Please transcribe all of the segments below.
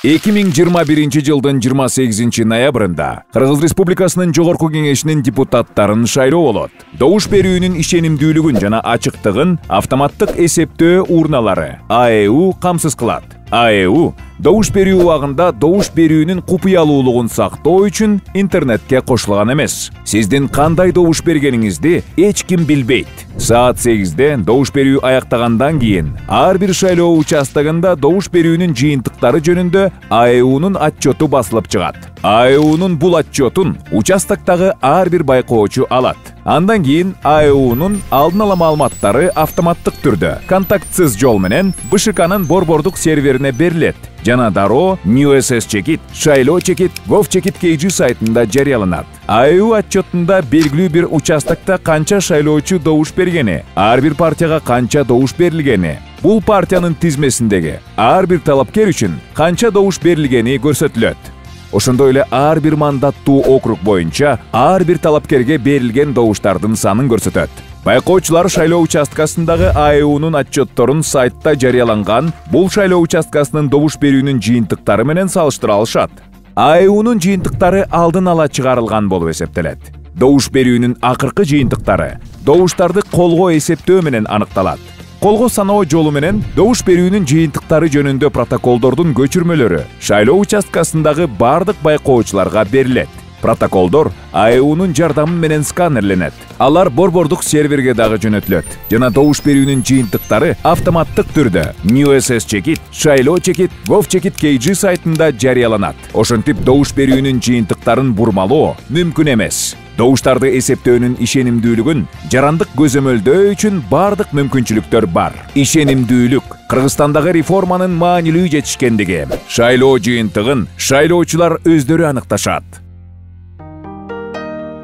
2021 жылдын 28 ноябрында Кыргыз Республикасынын Жогорку Кеңешинин депутаттарын шайлоо болот. Добуш берүүнүн ишенимдүүлүгүн жана ачыктыгын автоматтык эсептөө урналары АЭУ камсыз кылат. АЭУ добуш берүү убагында добуш берүүнүн купуялуулугун сактоо үчүн интернетке кошулган эмес. Сиздин кандай добуш бергениңизди эч ким билбейт. Саат 8-де добуш берүү аяктагандан кийин ар бир шайлоо участогунда добуш берүүнүн жыйынтыктары жөнүндө АЭУнун отчету басылып чыгат. АЭУнун бул отчетун участоктогу ар бир байкоочу алат. Андан кийин АЭУнун алдын ала маалыматтары автоматтык түрдө контактсыз жол менен БШКнын борбордук серверине берилет жана дароо NewSS чекит, шайлоо чекит, gov.chekit KG сайтында жарыяланат. АЭУ отчетунда белгилүү бир участокто канча шайлоочу добуш бергени, ар бир партияга канча добуш берилгени, бул партиянын тизмесиндеги ар бир талапкер үчүн канча добуш берилгени көрсөтүлөт. Ошондой эле ар бир мандаттуу округ боюнча ар бир талапкерге берилген добуштардын санын көрсөтөт. Байкоочулар шайлоо участкасындагы АЭУнун отчетторун сайтта жарыяланган бул шайлоо участкасынын добуш берүүнүн жыйынтыктары менен салыштыра алышат. АЭУнун жыйынтыктары алдын ала чыгарылган болуп эсептелет. Добуш берүүнүн акыркы жыйынтыктары добуштарды колго эсептөө менен аныкталат. Колго саноо жолу менен добуш берүүнүн жыйынтыктары жөнүндө протоколдордун көчүрмөлөрү шайлоо участкасындагы бардык байкоочуларга берилет. Протоколдор АЭУнун жардамы менен сканерленет. Алар борбордук серверге дагы жөнөтүлөт жана добуш берүүнүн жыйынтыктары автоматтык түрдө NewSS чекит, шайлоо чекит, gov.chekit KG сайтында жарыяланат. Ошентип добуш берүүнүн жыйынтыктарын бурмалоо мүмкүн эмес. Добуштарды эсептөөнүн ишенимдүүлүгүн жарандык көзөмөлдөө үчүн бардык мүмкүнчүлүктөр бар. Ишенимдүүлүк Кыргызстандагы реформанын маанилүү жетишкендиги. Шайлоо жыйынтыгын шайлоочулар өздөрү аныкташат.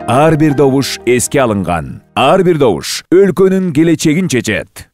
Ар бир добуш эске алынган. Ар бир добуш өлкөнүн келечегин чечет.